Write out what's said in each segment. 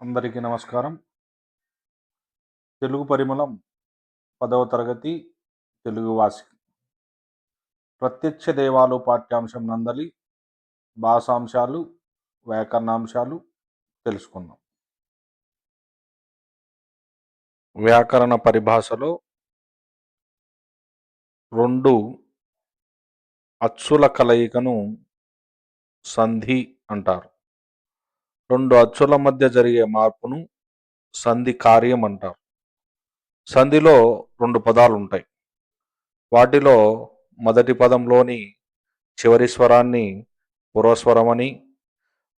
అందరికీ నమస్కారం. తెలుగు పరిమళం 10వ తరగతి తెలుగు వాసి. ప్రత్యక్ష దేవాలు పాఠ్యాంశం నందలి భాషాంశాలు, వ్యాకరణాంశాలు తెలుసుకుందాం. వ్యాకరణ పరిభాషలో 2 అచ్చుల కలయికను సంధి అంటారు. 2 అచ్చుల మధ్య జరిగే మార్పును సంధి కార్యం అంటారు. సంధిలో 2 పదాలు ఉంటాయి. వాటిలో మొదటి పదంలోని చివరి స్వరాన్ని పూర్వస్వరమని,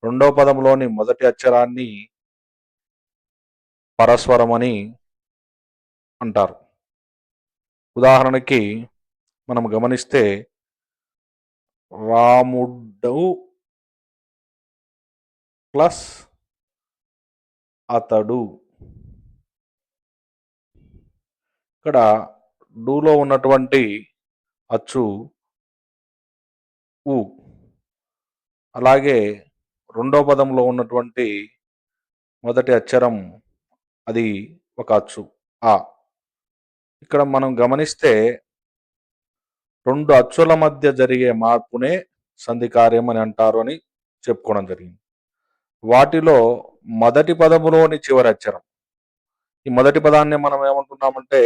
రెండో పదంలోని మొదటి అక్షరాన్ని పరస్వరమని అంటారు. ఉదాహరణకి మనం గమనిస్తే రాముడు ప్లస్ అతడు. ఇక్కడ డూలో ఉన్నటువంటి అచ్చు ఊ. అలాగే రెండో పదంలో ఉన్నటువంటి మొదటి అక్షరం అది ఒక అచ్చు ఆ. ఇక్కడ మనం గమనిస్తే 2 అచ్చుల మధ్య జరిగే మార్పునే సంధి కార్యం అని అంటారు అని చెప్పుకోవడం జరిగింది. వాటిలో మొదటి పదములోని చివరి అక్షరం, ఈ మొదటి పదాన్ని మనం ఏమంటున్నామంటే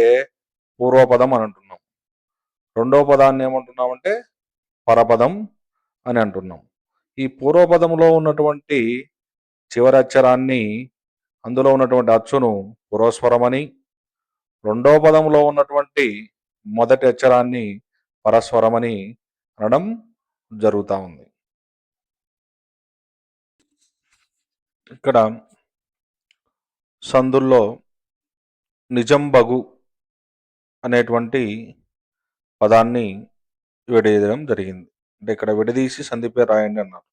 పూర్వపదం అని అంటున్నాం. రెండవ పదాన్ని ఏమంటున్నామంటే పరపదం అని అంటున్నాం. ఈ పూర్వపదంలో ఉన్నటువంటి చివరి అక్షరాన్ని, అందులో ఉన్నటువంటి అచ్చును పూర్వస్వరమని, రెండవ పదంలో ఉన్నటువంటి మొదటి అక్షరాన్ని పరస్వరమని అనడం జరుగుతూ ఉంది. ఇక్కడ సందుల్లో నిజంబగు అనేటువంటి పదాన్ని విడదీయడం జరిగింది. అంటే ఇక్కడ విడదీసి సంధి పేరు రాయండి అన్నారు.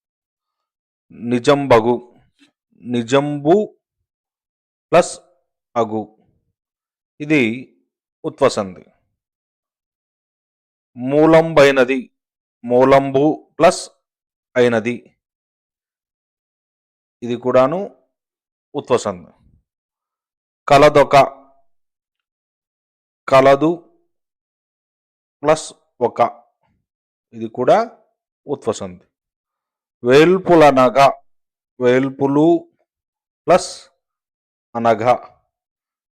నిజంబగు, నిజంబు ప్లస్ అగు, ఇది ఉత్వసంధి. మూలంబైనది, మూలంబు ప్లస్ అయినది, ఇది కూడాను ఉత్వసంధి. కలదొక, కలదు ప్లస్ ఒక, ఇది కూడా ఉత్వసంధి. వేల్పులనగా, వేల్పులు ప్లస్ అనగా,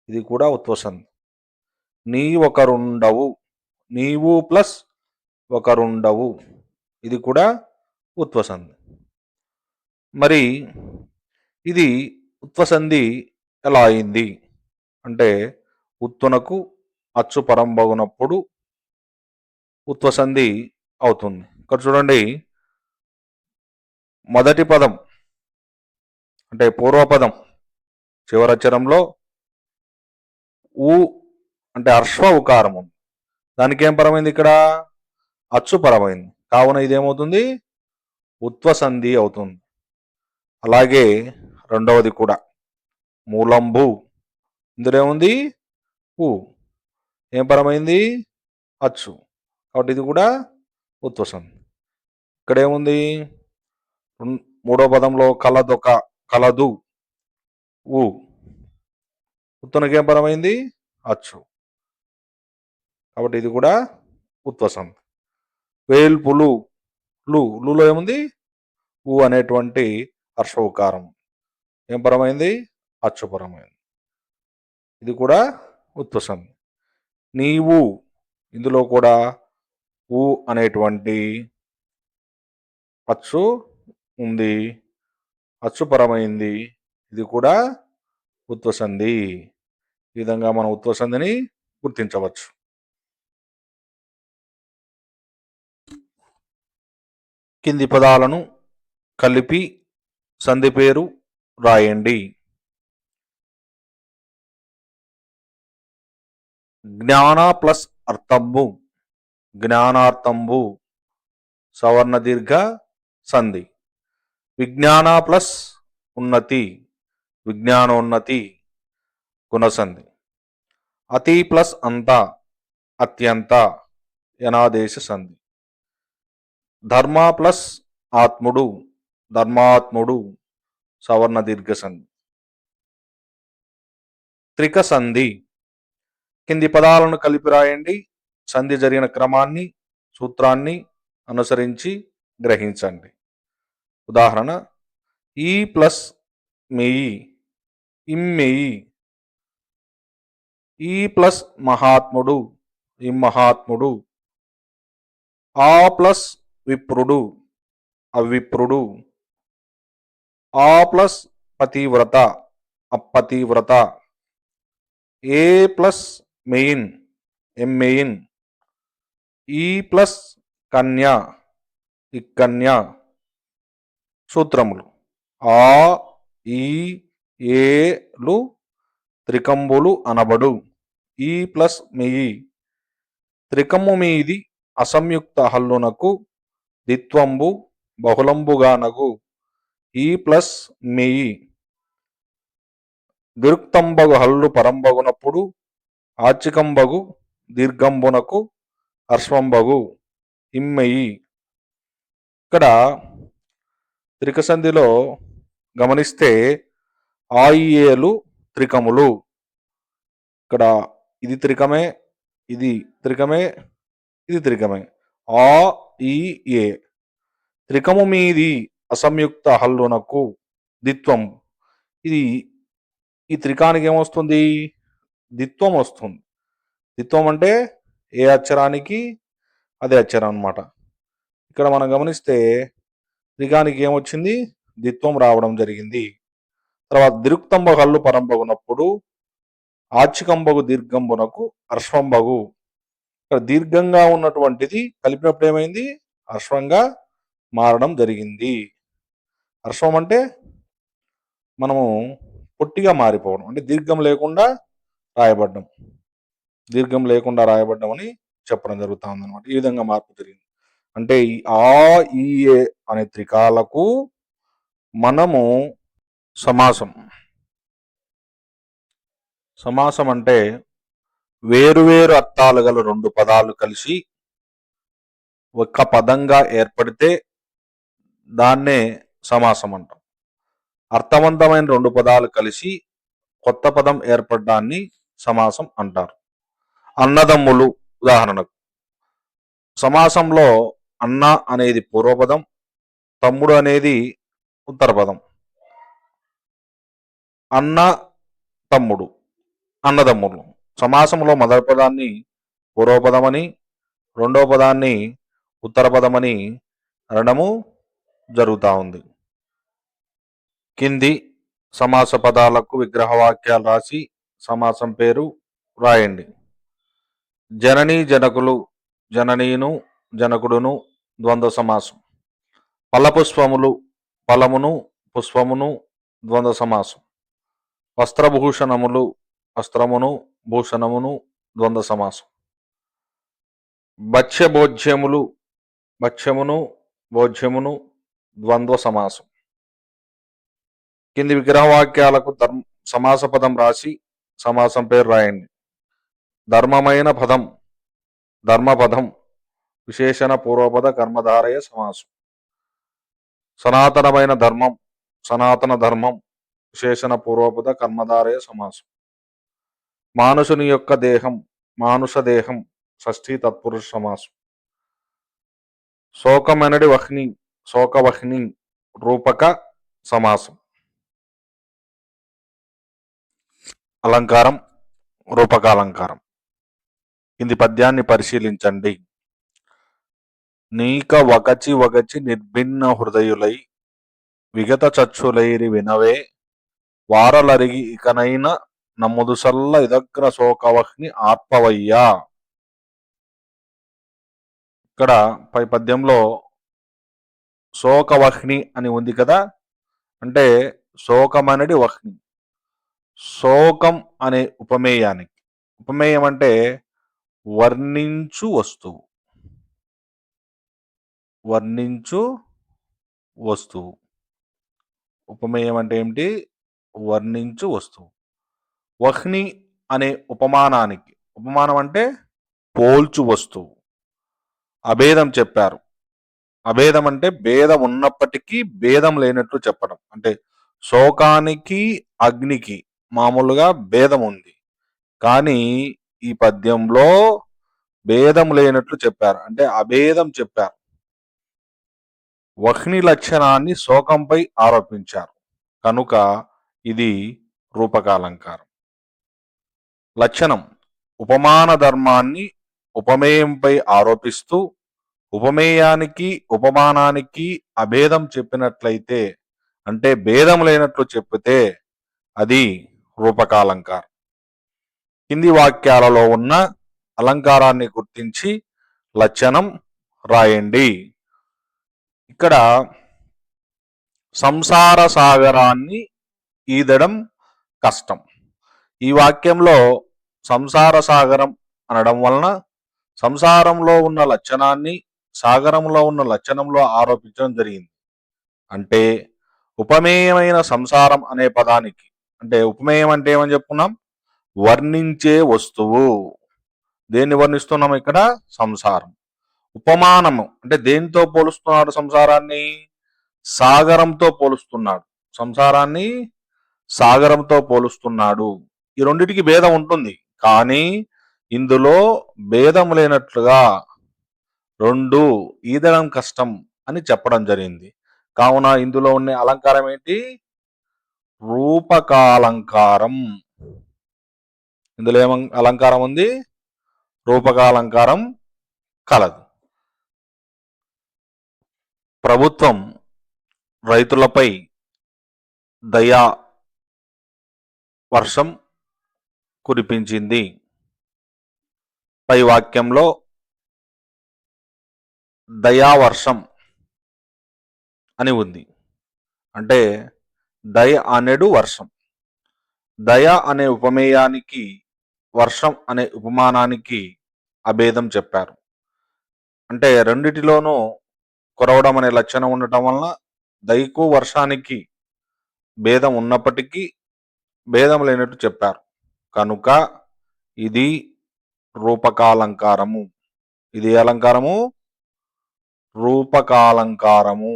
ఇది కూడా ఉత్వసంధి. నీ ఒకరుండవు, నీవు ప్లస్ ఒకరుండవు, ఇది కూడా ఉత్వసంధి. మరి ఇది ఉత్వసంధి ఎలా అయింది అంటే, ఉత్తునకు అచ్చు పరంబగునప్పుడు ఉత్వసంధి అవుతుంది. ఇక్కడ చూడండి, మొదటి పదం అంటే పూర్వపదం చివరక్షరంలో ఊ అంటే అర్శ్వ ఉకారం ఉంది. దానికి ఏం పరమైంది? ఇక్కడ అచ్చు పరమైంది. కావున ఇదేమవుతుంది? ఉత్వసంధి అవుతుంది. అలాగే రెండవది కూడా మూలంబు, ఇందులో ఏముంది? ఊ, ఏం పరమైంది? అచ్చు, కాబట్టి ఇది కూడా ఉత్వసంధి. ఇక్కడ ఏముంది? మూడో పదంలో కలదొక, కలదు, ఊ, ఉత్తునకి ఏం పరమైంది? అచ్చు, కాబట్టి ఇది కూడా ఉత్వసంధి. వేల్పులు, లూలో ఏముంది? ఊ అనేటువంటి హర్షోకారం, ఏం పరమైంది? అచ్చుపరమైంది, ఇది కూడా ఉత్వసంధి. నీవు, ఇందులో కూడా ఊ అనేటువంటి అచ్చు ఉంది, అచ్చుపరమైంది, ఇది కూడా ఉత్వసంధి. ఈ విధంగా మనం ఉత్వసంధిని గుర్తించవచ్చు. కింది పదాలను కలిపి సంధి పేరు రాయండి. జ్ఞాన ప్లస్ అర్థంబు, జ్ఞానార్థంబు, సవర్ణ దీర్ఘ సంధి. విజ్ఞాన ప్లస్ ఉన్నతి, విజ్ఞానోన్నతి, గుణసంధి. అతి ప్లస్ అంత, అత్యంత, యనాదేశ సంధి. ధర్మ ప్లస్ ఆత్ముడు, ధర్మాత్ముడు, సవర్ణ దీర్ఘ సంధి. త్రిక సంధి. కింది పదాలను కలిపి రాయండి. సంధి జరిగిన క్రమాన్ని, సూత్రాన్ని అనుసరించి గ్రహించండి. ఉదాహరణ: ఈ ప్లస్ మెయి, ఇమ్మెయి. ఈ ప్లస్ మహాత్ముడు, ఇమ్మహాత్ముడు. ఆ ప్లస్ విప్రుడు, అవిప్రుడు. ఆ ప్లస్ పతివ్రత, అపతివ్రత. ఏ ప్లస్ మెయిన్, ఎమ్మెయిన్. ఈ ప్లస్ కన్య, ఇక్కన్య. సూత్రములు: ఆ, ఈ, ఏలు త్రికంబులు అనబడు. ఈ ప్లస్ మెయి త్రికము మీది అసంయుక్త హల్లునకు దిత్వంబు బహుళంబుగానగు. ఈ ప్లస్ మెయి దిరుక్తంబగు హల్లు పరంబగునప్పుడు ఆచికంబగు దీర్ఘంబునకు హర్షంబగు. ఇమ్మెయి. ఇక్కడ త్రికసంధిలో గమనిస్తే ఆయిఏలు త్రికములు. ఇక్కడ ఇది త్రికమే, ఇది త్రికమే, ఇది త్రికమే. ఆ, ఈ, ఏ. త్రికము మీది అసంయుక్త హల్లునకు దిత్వం. ఇది ఈ త్రికానికి ఏమొస్తుంది? దిత్వం వస్తుంది. దిత్వం అంటే ఏ అక్షరానికి అదే అక్షరం అనమాట. ఇక్కడ మనం గమనిస్తే త్రికానికి ఏమొచ్చింది? దిత్వం రావడం జరిగింది. తర్వాత దిరుక్తంబ హల్లు పరంబగునప్పుడు ఆచికంబగు దీర్ఘంబునకు హర్షంబగు. ఇక్కడ దీర్ఘంగా ఉన్నటువంటిది కలిపినప్పుడు ఏమైంది? హర్షంగా మారడం జరిగింది. హర్షం అంటే మనము పొట్టిగా మారిపోవడం, అంటే దీర్ఘం లేకుండా రాయబడ్డం. దీర్ఘం లేకుండా రాయబడ్డం అని చెప్పడం జరుగుతూ ఉందన్నమాట. ఈ విధంగా మార్పు జరిగింది. అంటే ఈ ఆ, ఈ, ఏ అనే త్రికాలకు మనము సమాసం. సమాసం అంటే వేరువేరు అర్థాలు గల రెండు పదాలు కలిసి ఒక పదంగా ఏర్పడితే దాన్నే సమాసం అంటాం. అర్థవంతమైన రెండు పదాలు కలిసి కొత్త పదం ఏర్పడడాన్ని సమాసం అంటారు. అన్నదమ్ములు ఉదాహరణకు. సమాసంలో అన్న అనేది పూర్వపదం, తమ్ముడు అనేది ఉత్తర పదం. అన్న, తమ్ముడు, అన్నదమ్ములు. సమాసంలో మొదటి పదాన్ని పూర్వపదమని, రెండవ పదాన్ని ఉత్తర పదమని అనడము జరుగుతూ ఉంది. కింది సమాస పదాలకు విగ్రహవాక్యాలు రాసి సమాసం పేరు రాయండి. జనని జనకులు, జననీను జనకుడును ద్వంద్వ సమాసం. ఫలపుష్పములు, ఫలమును పుష్పమును ద్వంద్వ సమాసం. వస్త్రభూషణములు, వస్త్రమును భూషణమును ద్వంద్వ సమాసం. భక్ష్యభోజ్యములు, భక్ష్యమును భోజ్యమును ద్వంద్వ సమాసం. కింది విగ్రహవాక్యాలకు సమాస పదం రాసి సమాసం పేరు రాయండి. ధర్మమైన పదం, ధర్మపదం. విశేషణ పూర్వపద కర్మధారయ సమాసం. సనాతనమైన ధర్మం, సనాతన ధర్మం. విశేషణ పూర్వపద కర్మధారయ సమాసం. మానుషుని యొక్క దేహం, మానుష దేహం. షష్ఠీ తత్పురుష సమాసం. శోకమనడి వహ్ని, శోకవహ్ని. రూపక సమాసం. అలంకారం, రూపకాలంకారం. కింది పద్యాన్ని పరిశీలించండి. నీక వగచి వగచి నిర్భిన్న హృదయులై విగత చచ్చులైరి వినవే వారలరిగి ఇకనైన నమ్ముదుసల్ల ఇదగ్ర శోకవహ్ని ఆర్పవయ్యా. ఇక్కడ పై పద్యంలో శోకవహ్ని అని ఉంది కదా, అంటే శోకమనడి వహ్ని. శోకం అనే ఉపమేయానికి, ఉపమేయం అంటే వర్ణించు వస్తువు, వర్ణించు వస్తువు. ఉపమేయం అంటే ఏమిటి? వర్ణించు వస్తువు. వహ్ని అనే ఉపమానానికి, ఉపమానం అంటే పోల్చు వస్తువు. అభేదం చెప్పారు. అభేదం అంటే భేదం ఉన్నప్పటికీ భేదం లేనట్లు చెప్పడం. అంటే శోకానికి అగ్నికి మామూలుగా భేదం ఉంది. కానీ ఈ పద్యంలో భేదం లేనట్లు చెప్పారు, అంటే అభేదం చెప్పారు. వహ్ని లక్షణాన్ని శోకంపై ఆరోపించారు కనుక ఇది రూపకాలంకారం. లక్షణం ఉపమాన ధర్మాన్ని ఉపమేయంపై ఆరోపిస్తూ ఉపమేయానికి ఉపమానానికి అభేదం చెప్పినట్లయితే, అంటే భేదం లేనట్లు చెప్పితే అది రూపకాలంకారం. కింది వాక్యాలలో ఉన్న అలంకారాన్ని గుర్తించి లక్షణం రాయండి. ఇక్కడ సంసార సాగరాన్ని ఈదడం కష్టం. ఈ వాక్యంలో సంసార సాగరం అనడం వలన సంసారంలో ఉన్న లక్షణాన్ని సాగరంలో ఉన్న లక్షణంలో ఆరోపించడం జరిగింది. అంటే ఉపమేయమైన సంసారం అనే పదానికి, అంటే ఉపమేయం అంటే ఏమని చెప్పుకున్నాం, వర్ణించే వస్తువు. దేన్ని వర్ణిస్తున్నాం ఇక్కడ? సంసారం. ఉపమానము అంటే దేనితో పోలుస్తున్నాడు సంసారాన్ని? సాగరంతో పోలుస్తున్నాడు. సంసారాన్ని సాగరంతో పోలుస్తున్నాడు. ఈ రెండిటికి భేదం ఉంటుంది, కానీ ఇందులో భేదం లేనట్లుగా రెండు ఈదడం కష్టం అని చెప్పడం జరిగింది. కావున ఇందులో ఉన్న అలంకారం ఏంటి? రూపకాలంకారం. ఇందులో ఏం అలంకారం ఉంది? రూపకాలంకారం కలదు. ప్రభుత్వం రైతులపై దయా వర్షం కురిపించింది. పై వాక్యంలో దయావర్షం అని ఉంది. అంటే దయ అనేడు వర్షం. దయ అనే ఉపమేయానికి వర్షం అనే ఉపమానానికి అభేదం చెప్పారు. అంటే రెండిటిలోనూ కురవడం అనే లక్షణం ఉండటం వలన దయకు వర్షానికి భేదం ఉన్నప్పటికీ భేదం లేనట్టు చెప్పారు కనుక ఇది రూపకాలంకారము. ఇది అలంకారము రూపకాలంకారము.